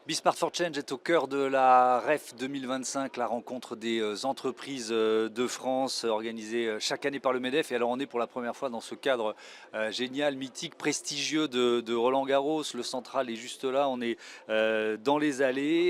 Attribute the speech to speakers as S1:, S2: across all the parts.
S1: Be for Change est au cœur de la REF 2025, la rencontre des entreprises de France organisée chaque année par le MEDEF. Et alors on est pour la première fois dans ce cadre génial, mythique, prestigieux de Roland-Garros. Le central est juste là, on est dans les allées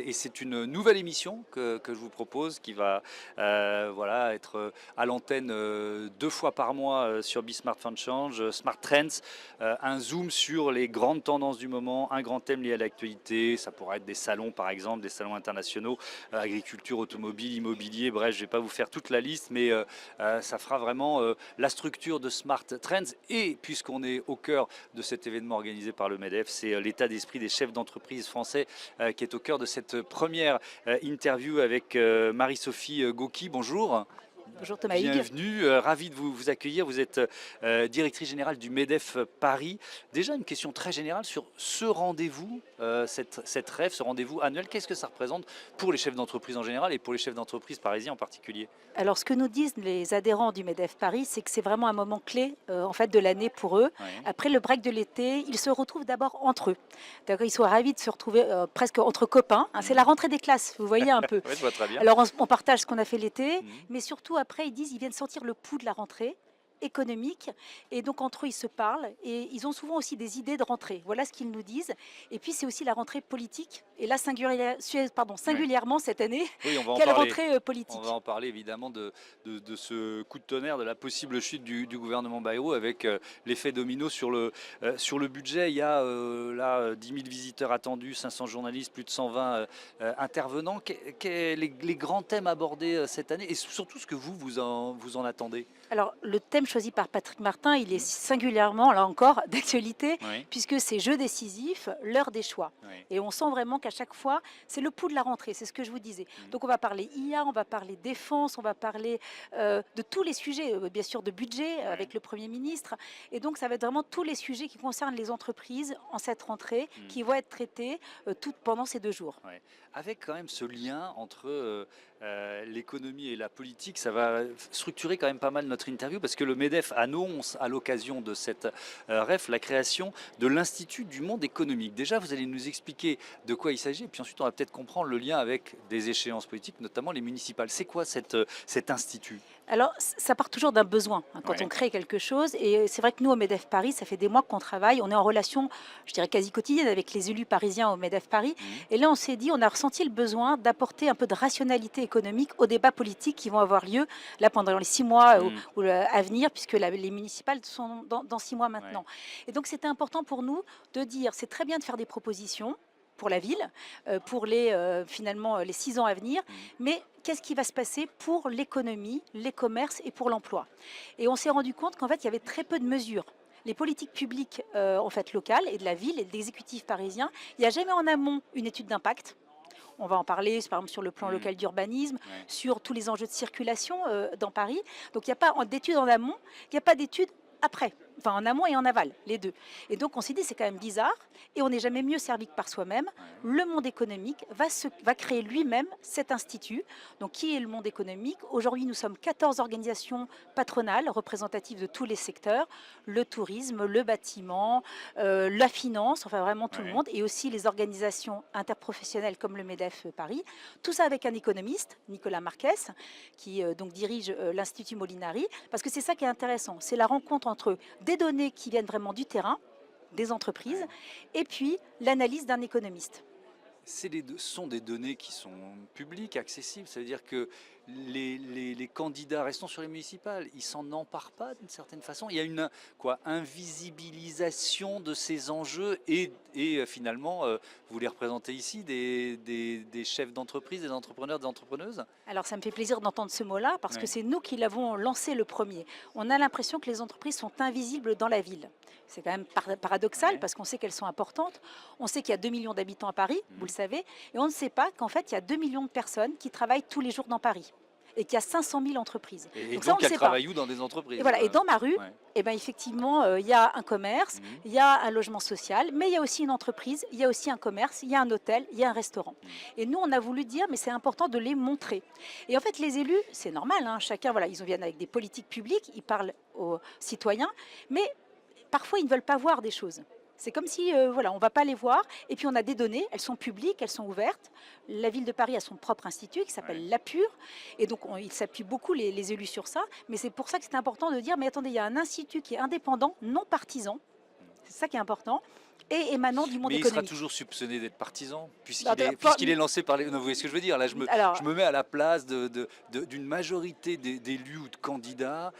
S1: et c'est une nouvelle émission que je vous propose qui va voilà, être à l'antenne 2 fois par mois sur Be for Change, Smart Trends, un zoom sur les grandes tendances du moment, un grand thème lié à l'actualité. Ça pourrait être des salons par exemple, des salons internationaux, agriculture, automobile, immobilier, bref, je ne vais pas vous faire toute la liste, mais ça fera vraiment la structure de Smart Trends. Et puisqu'on est au cœur de cet événement organisé par le MEDEF, c'est l'état d'esprit des chefs d'entreprise français qui est au cœur de cette première interview avec Marie-Sophie Gauqui. Bonjour.
S2: Bonjour Thomas Hugues.
S1: Bienvenue, ravi de vous accueillir. Vous êtes directrice générale du MEDEF Paris. Déjà une question très générale sur ce rendez-vous, cette REF, ce rendez-vous annuel. Qu'est-ce que ça représente pour les chefs d'entreprise en général et pour les chefs d'entreprise parisiens en particulier?
S2: Alors ce que nous disent les adhérents du MEDEF Paris, c'est que c'est vraiment un moment clé en fait de l'année pour eux.
S1: Oui.
S2: Après le break de l'été, ils se retrouvent d'abord entre eux. D'accord, ils sont ravis de se retrouver presque entre copains. C'est la rentrée des classes, vous voyez un peu.
S1: Oui, je vois très bien.
S2: Alors on partage ce qu'on a fait l'été, mais surtout après ils disent ils viennent sentir le pouls de la rentrée économique, et donc entre eux ils se parlent et ils ont souvent aussi des idées de rentrée. Voilà ce qu'ils nous disent. Et puis c'est aussi la rentrée politique, et là singulièrement cette année,
S1: Oui, on va en
S2: quelle
S1: parler.
S2: rentrée politique.
S1: On va en parler évidemment de ce coup de tonnerre, de la possible chute du gouvernement Bayrou avec l'effet domino sur le budget. Il y a là 10 000 visiteurs attendus, 500 journalistes, plus de 120 intervenants. Les grands thèmes abordés cette année et surtout ce que vous en attendez?
S2: Alors, le thème choisi par Patrick Martin, il est singulièrement, là encore, d'actualité,
S1: Oui.
S2: puisque c'est jeu décisif, l'heure des choix.
S1: Oui.
S2: Et on sent vraiment qu'à chaque fois, c'est le pouls de la rentrée, c'est ce que je vous disais. Donc, on va parler IA, on va parler défense, on va parler de tous les sujets, bien sûr, de budget avec le Premier ministre. Et donc, ça va être vraiment tous les sujets qui concernent les entreprises en cette rentrée, qui vont être traités pendant ces 2 jours.
S1: Ouais. Avec quand même ce lien entre l'économie et la politique, ça va structurer quand même pas mal notre interview parce que le MEDEF annonce à l'occasion de cette REF la création de l'Institut du monde économique. Déjà, vous allez nous expliquer de quoi il s'agit et puis ensuite on va peut-être comprendre le lien avec des échéances politiques, notamment les municipales. C'est quoi cet institut?
S2: Alors, ça part toujours d'un besoin quand on crée quelque chose. Et c'est vrai que nous, au MEDEF Paris, ça fait des mois qu'on travaille. On est en relation, je dirais, quasi quotidienne avec les élus parisiens au MEDEF Paris. Et là, on s'est dit, on a ressenti le besoin d'apporter un peu de rationalité économique aux débats politiques qui vont avoir lieu là pendant les 6 mois à venir, puisque les municipales sont dans 6 mois maintenant. Et donc, c'était important pour nous de dire, c'est très bien de faire des propositions pour la ville, pour finalement les 6 ans à venir, mais qu'est-ce qui va se passer pour l'économie, les commerces et pour l'emploi? Et on s'est rendu compte qu'en fait, il y avait très peu de mesures. Les politiques publiques en fait, locales et de la ville et de l'exécutif parisien, il n'y a jamais en amont une étude d'impact. On va en parler, par exemple, sur le plan local d'urbanisme, sur tous les enjeux de circulation dans Paris. Donc, il n'y a pas d'études en amont, il n'y a pas d'études après, enfin en amont et en aval, les deux. Et donc on s'est dit c'est quand même bizarre et on n'est jamais mieux servi que par soi-même. Le monde économique va créer lui-même cet institut. Donc qui est le monde économique? Aujourd'hui nous sommes 14 organisations patronales représentatives de tous les secteurs, le tourisme, le bâtiment, la finance, enfin vraiment tout le monde, et aussi les organisations interprofessionnelles comme le MEDEF Paris. Tout ça avec un économiste, Nicolas Marquez, qui donc dirige l'Institut Molinari, parce que c'est ça qui est intéressant, c'est la rencontre entre des données qui viennent vraiment du terrain, des entreprises, et puis l'analyse d'un économiste.
S1: Ce sont des données qui sont publiques, accessibles. Ça veut dire que les candidats, restons sur les municipales, ils s'en emparent pas d'une certaine façon. Il y a une invisibilisation de ces enjeux et finalement, vous les représentez ici, des chefs d'entreprise, des entrepreneurs, des entrepreneuses?
S2: Alors ça me fait plaisir d'entendre ce mot-là parce que c'est nous qui l'avons lancé le premier. On a l'impression que les entreprises sont invisibles dans la ville. C'est quand même paradoxal parce qu'on sait qu'elles sont importantes. On sait qu'il y a 2 millions d'habitants à Paris, vous le savez, et on ne sait pas qu'en fait il y a 2 millions de personnes qui travaillent tous les jours dans Paris et qu'il y a 500 000 entreprises.
S1: Et
S2: ça, on
S1: donc
S2: ne
S1: elles
S2: sait pas.
S1: travaillent où dans des entreprises?
S2: Et voilà. Et dans ma rue, eh ben, effectivement, il y a un commerce, il y a un logement social, mais il y a aussi une entreprise, il y a aussi un commerce, il y a un hôtel, il y a un restaurant. Et nous, on a voulu dire, mais c'est important de les montrer. Et en fait, les élus, c'est normal, hein, chacun, voilà, ils viennent avec des politiques publiques, ils parlent aux citoyens, mais parfois, ils ne veulent pas voir des choses. C'est comme si, voilà, on ne va pas les voir. Et puis on a des données, elles sont publiques, elles sont ouvertes. La ville de Paris a son propre institut qui
S1: Ouais.
S2: s'appelle l'APUR. Et donc il s'appuie beaucoup les élus sur ça. Mais c'est pour ça que c'est important de dire, mais attendez, il y a un institut qui est indépendant, non partisan. C'est ça qui est important. Et émanant du monde
S1: Mais il sera
S2: économique.
S1: toujours soupçonné d'être partisan,
S2: Alors,
S1: puisqu'il est lancé par les... Non, vous voyez ce que je veux dire? Là,
S2: alors,
S1: je me mets à la place d'une majorité d'élus ou de candidats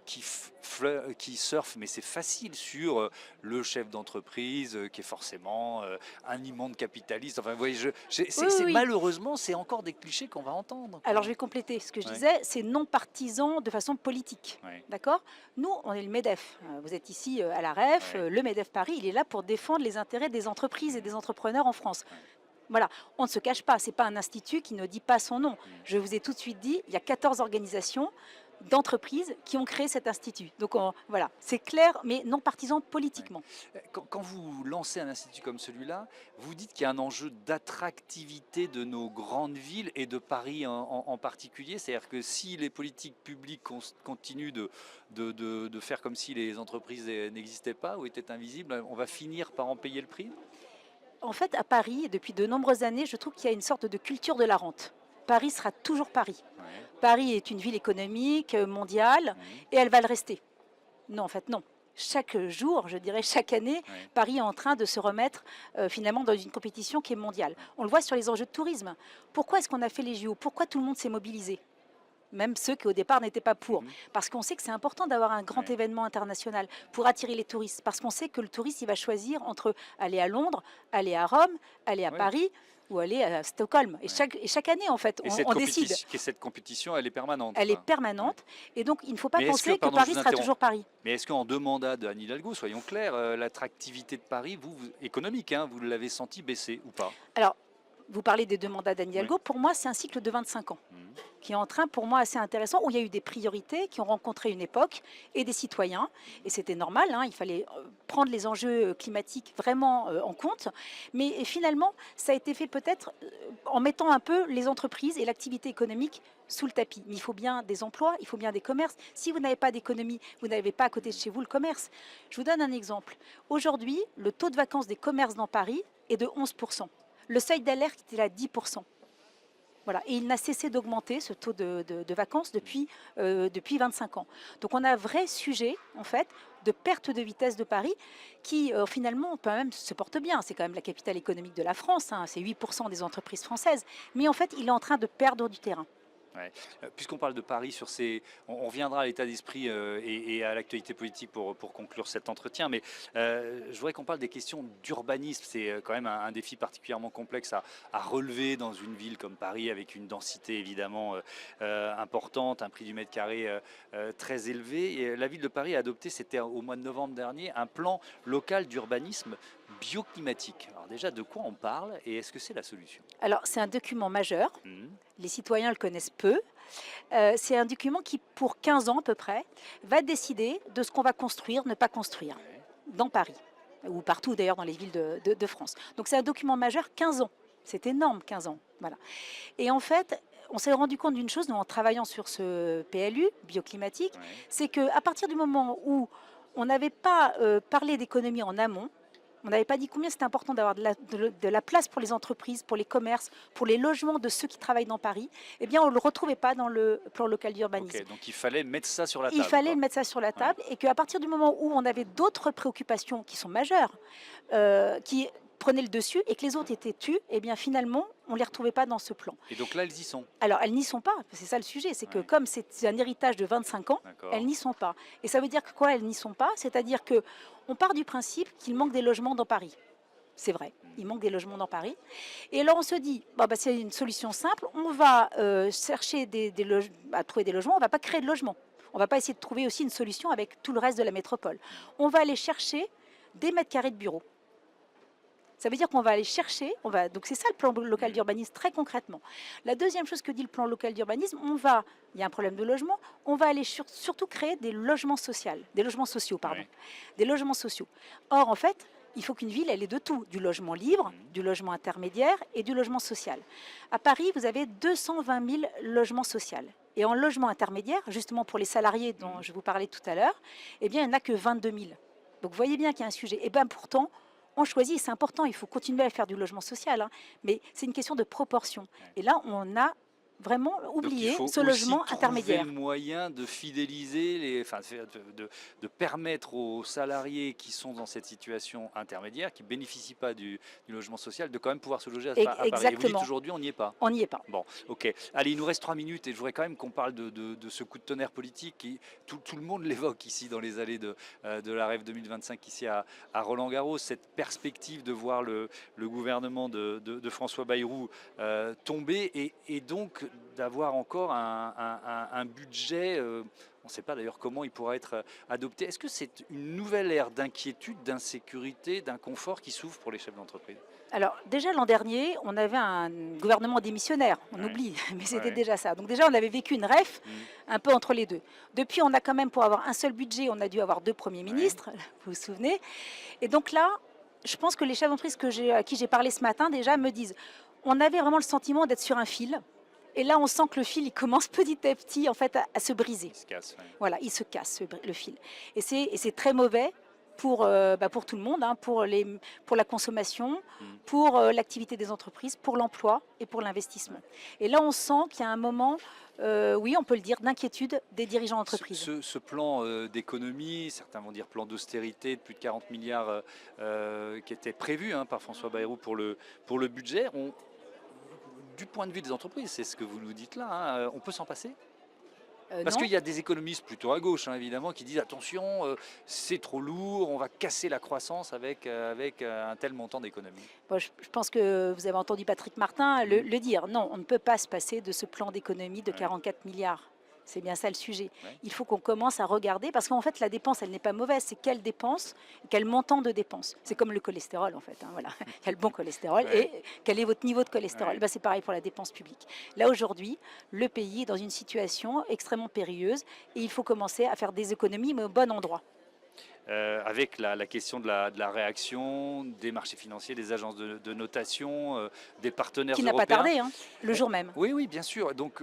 S1: qui surfent, mais c'est facile, sur le chef d'entreprise qui est forcément un immonde capitaliste. Enfin, vous voyez,
S2: oui, oui, oui.
S1: malheureusement, c'est encore des clichés qu'on va entendre.
S2: Alors je vais compléter ce que je
S1: Ouais.
S2: disais, c'est non partisan de façon politique.
S1: Ouais.
S2: D'accord? Nous, on est le MEDEF. Vous êtes ici à la REF.
S1: Ouais.
S2: Le MEDEF Paris, il est là pour défendre les intérêts des entreprises et des entrepreneurs en France.
S1: Ouais.
S2: Voilà, on ne se cache pas, ce n'est pas un institut qui ne dit pas son nom. Je vous ai tout de suite dit, il y a 14 organisations d'entreprises qui ont créé cet institut. Donc voilà, c'est clair, mais non partisan politiquement.
S1: Quand vous lancez un institut comme celui-là, vous dites qu'il y a un enjeu d'attractivité de nos grandes villes et de Paris en particulier. C'est-à-dire que si les politiques publiques continuent de faire comme si les entreprises n'existaient pas ou étaient invisibles, on va finir par en payer le prix?
S2: En fait, à Paris, depuis de nombreuses années, je trouve qu'il y a une sorte de culture de la rente. Paris sera toujours Paris.
S1: Ouais.
S2: Paris est une ville économique, mondiale, et elle va le rester. Non, en fait, non. Chaque jour, je dirais chaque année,
S1: Ouais.
S2: Paris est en train de se remettre finalement dans une compétition qui est mondiale. On le voit sur les enjeux de tourisme. Pourquoi est-ce qu'on a fait les JO? Pourquoi tout le monde s'est mobilisé? Même ceux qui au départ n'étaient pas pour. Parce qu'on sait que c'est important d'avoir un grand
S1: Ouais.
S2: événement international pour attirer les touristes. Parce qu'on sait que le touriste, il va choisir entre aller à Londres, aller à Rome, aller à
S1: Ouais.
S2: Paris ou aller à Stockholm. Et chaque année, en fait, on décide.
S1: Et cette compétition, elle est permanente.
S2: Elle est
S1: quoi.
S2: permanente. Et donc, il ne faut pas
S1: Mais est-ce
S2: penser que
S1: pardon, je
S2: Paris
S1: vous
S2: sera
S1: interromps.
S2: toujours Paris.
S1: Mais est-ce qu'en deux mandats de Anne Hidalgo, soyons clairs, l'attractivité de Paris, économique, hein, vous l'avez senti baisser ou pas?
S2: Alors, vous parlez des deux mandats d'Anne Hidalgo. Pour moi, c'est un cycle de 25 ans qui est en train, pour moi, assez intéressant, où il y a eu des priorités qui ont rencontré une époque et des citoyens. Et c'était normal, hein, il fallait prendre les enjeux climatiques vraiment en compte. Mais finalement, ça a été fait peut-être en mettant un peu les entreprises et l'activité économique sous le tapis. Mais il faut bien des emplois, il faut bien des commerces. Si vous n'avez pas d'économie, vous n'avez pas à côté de chez vous le commerce. Je vous donne un exemple. Aujourd'hui, le taux de vacances des commerces dans Paris est de 11%. Le seuil d'alerte était à 10%. Voilà. Et il n'a cessé d'augmenter, ce taux de vacances, depuis 25 ans. Donc on a un vrai sujet, en fait, de perte de vitesse de Paris, qui finalement, quand même, se porte bien. C'est quand même la capitale économique de la France, hein, c'est 8% des entreprises françaises. Mais en fait, il est en train de perdre du terrain.
S1: Ouais. Puisqu'on parle de Paris, on reviendra à l'état d'esprit et à l'actualité politique pour conclure cet entretien, mais je voudrais qu'on parle des questions d'urbanisme. C'est quand même un défi particulièrement complexe à relever dans une ville comme Paris, avec une densité évidemment importante, un prix du mètre carré très élevé. Et la ville de Paris a adopté, c'était au mois de novembre dernier, un plan local d'urbanisme bioclimatique. Alors déjà, de quoi on parle et est-ce que c'est la solution?
S2: Alors, c'est un document majeur. Les citoyens le connaissent peu. C'est un document qui, pour 15 ans à peu près, va décider de ce qu'on va construire, ne pas construire dans Paris, ou partout d'ailleurs dans les villes de France. Donc c'est un document majeur, 15 ans. C'est énorme, 15 ans. Voilà. Et en fait, on s'est rendu compte d'une chose, nous, en travaillant sur ce PLU, bioclimatique, c'est qu'à partir du moment où on n'avait pas parlé d'économie en amont, on n'avait pas dit combien c'était important d'avoir de la place pour les entreprises, pour les commerces, pour les logements de ceux qui travaillent dans Paris. Eh bien, on ne le retrouvait pas dans le plan local d'urbanisme.
S1: Okay, donc il fallait mettre ça sur la table.
S2: Il fallait mettre ça sur la table et qu'à partir du moment où on avait d'autres préoccupations qui sont majeures, qui prenaient le dessus et que les autres étaient tues, eh bien finalement, on ne les retrouvait pas dans ce plan.
S1: Et donc là, elles y sont?
S2: Alors, elles n'y sont pas, c'est ça le sujet, c'est que comme c'est un héritage de 25 ans, elles n'y sont pas. Et ça veut dire que quoi, elles n'y sont pas? C'est-à-dire qu'on part du principe qu'il manque des logements dans Paris. C'est vrai, il manque des logements dans Paris. Et alors on se dit, bon, bah, c'est une solution simple, on va chercher à trouver des logements, on ne va pas créer de logements. On ne va pas essayer de trouver aussi une solution avec tout le reste de la métropole. On va aller chercher des mètres carrés de bureaux. Ça veut dire qu'on va aller chercher, donc c'est ça le plan local d'urbanisme très concrètement. La deuxième chose que dit le plan local d'urbanisme, il y a un problème de logement, on va aller surtout créer des logements sociaux, des logements sociaux. Or en fait, il faut qu'une ville, elle ait de tout, du logement libre, du logement intermédiaire et du logement social. À Paris, vous avez 220 000 logements sociaux. Et en logement intermédiaire, justement pour les salariés dont je vous parlais tout à l'heure, eh bien, il n'y en a que 22 000. Donc vous voyez bien qu'il y a un sujet. Et bien pourtant, on choisit, c'est important, il faut continuer à faire du logement social, hein, mais c'est une question de proportion. Et là, on a vraiment
S1: Donc il
S2: oublié
S1: faut
S2: ce
S1: aussi
S2: logement
S1: trouver
S2: intermédiaire.
S1: le moyen de fidéliser, enfin, de permettre aux salariés qui sont dans cette situation intermédiaire, qui ne bénéficient pas du logement social, de quand même pouvoir se loger à Paris. Et vous dites
S2: Exactement,
S1: aujourd'hui, on n'y est pas.
S2: on n'y est pas.
S1: Bon, ok. Allez, il nous reste 3 minutes et je voudrais quand même qu'on parle de ce coup de tonnerre politique. Tout le monde l'évoque ici dans les allées de la REF 2025, ici à Roland-Garros, cette perspective de voir le gouvernement de François Bayrou tomber et donc d'avoir encore un budget. On ne sait pas d'ailleurs comment il pourra être adopté. Est-ce que c'est une nouvelle ère d'inquiétude, d'insécurité, d'inconfort qui s'ouvre pour les chefs d'entreprise?
S2: Alors déjà l'an dernier, on avait un gouvernement démissionnaire, on
S1: Ouais.
S2: oublie, mais c'était
S1: Ouais.
S2: déjà ça. Donc déjà on avait vécu une REF un peu entre les deux. Depuis on a quand même, pour avoir un seul budget, on a dû avoir 2 premiers ministres, vous vous souvenez. Et donc là, je pense que les chefs d'entreprise à qui j'ai parlé ce matin déjà me disent, on avait vraiment le sentiment d'être sur un fil. Et là, on sent que le fil, il commence petit à petit en fait, à se briser.
S1: Il se casse. Ouais.
S2: Voilà, il se casse le fil. Et c'est très mauvais pour tout le monde, hein, pour la consommation, pour l'activité des entreprises, pour l'emploi et pour l'investissement. Et là, on sent qu'il y a un moment, oui, on peut le dire, d'inquiétude des dirigeants d'entreprise.
S1: Ce plan d'économie, certains vont dire plan d'austérité de plus de 40 milliards qui était prévu par François Bayrou pour le budget, du point de vue des entreprises, c'est ce que vous nous dites là, on peut s'en passer? Parce
S2: Non.
S1: qu'il y a des économistes plutôt à gauche, évidemment, qui disent attention, c'est trop lourd, on va casser la croissance avec un tel montant d'économie.
S2: Bon, je pense que vous avez entendu Patrick Martin le dire. Non, on ne peut pas se passer de ce plan d'économie de 44 milliards. C'est bien ça le sujet.
S1: Ouais.
S2: Il faut qu'on commence à regarder, parce qu'en fait, la dépense, elle n'est pas mauvaise. C'est quelle dépense, quel montant de dépense. C'est comme le cholestérol, en fait. Voilà. Il y a le bon cholestérol et quel est votre niveau de cholestérol. C'est pareil pour la dépense publique. Là, aujourd'hui, le pays est dans une situation extrêmement périlleuse et il faut commencer à faire des économies, mais au bon endroit.
S1: Avec la question de la réaction des marchés financiers, des agences de notation, des partenaires
S2: européens. Qui n'a pas tardé, le jour même.
S1: Oui, oui, bien sûr. Donc,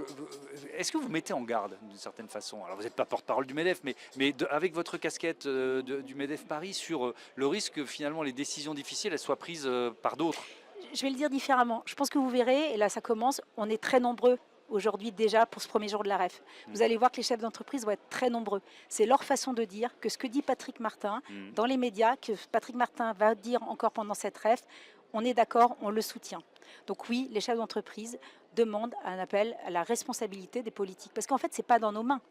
S1: est-ce que vous mettez en garde d'une certaine façon? Alors, vous n'êtes pas porte-parole du MEDEF, mais avec votre casquette du MEDEF Paris sur le risque que finalement les décisions difficiles elles soient prises par d'autres?
S2: Je vais le dire différemment. Je pense que vous verrez, et là ça commence, on est très nombreux aujourd'hui déjà pour ce premier jour de la REF. Vous allez voir que les chefs d'entreprise vont être très nombreux. C'est leur façon de dire que ce que dit Patrick Martin dans les médias, que Patrick Martin va dire encore pendant cette REF, on est d'accord, on le soutient. Donc oui, les chefs d'entreprise demandent un appel à la responsabilité des politiques. Parce qu'en fait, ce n'est pas dans nos mains.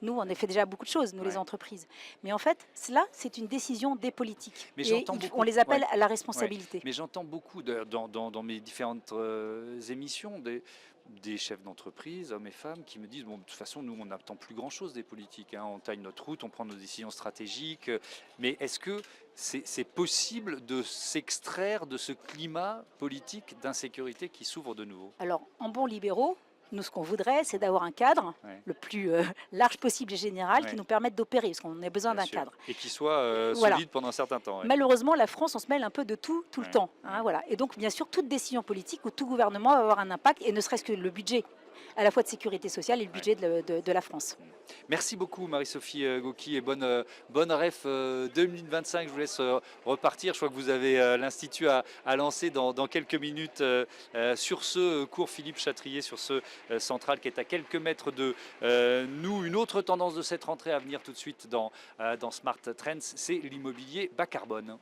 S2: Nous, on a fait déjà beaucoup de choses, nous, les entreprises. Mais en fait, cela, c'est une décision des politiques.
S1: Mais
S2: et on les appelle à la responsabilité.
S1: Mais j'entends beaucoup dans mes différentes émissions des chefs d'entreprise, hommes et femmes, qui me disent, bon, de toute façon, nous, on n'attend plus grand-chose des politiques. On taille notre route, on prend nos décisions stratégiques. Mais est-ce que c'est possible de s'extraire de ce climat politique d'insécurité qui s'ouvre de nouveau?
S2: Alors, en bons libéraux, nous, ce qu'on voudrait, c'est d'avoir un cadre le plus large possible et général qui nous permette d'opérer, parce qu'on a besoin d'un cadre.
S1: Et qui soit solide pendant un certain temps.
S2: Malheureusement, la France, on se mêle un peu de tout le temps. Voilà. Et donc, bien sûr, toute décision politique ou tout gouvernement va avoir un impact, et ne serait-ce que le budget, à la fois de sécurité sociale et le budget de la France.
S1: Merci beaucoup Marie-Sophie Gauky et bonne REF 2025. Je vous laisse repartir. Je crois que vous avez l'Institut à lancer dans quelques minutes sur ce cours Philippe Chatrier, sur ce central qui est à quelques mètres de nous. Une autre tendance de cette rentrée à venir tout de suite dans Smart Trends, c'est l'immobilier bas carbone.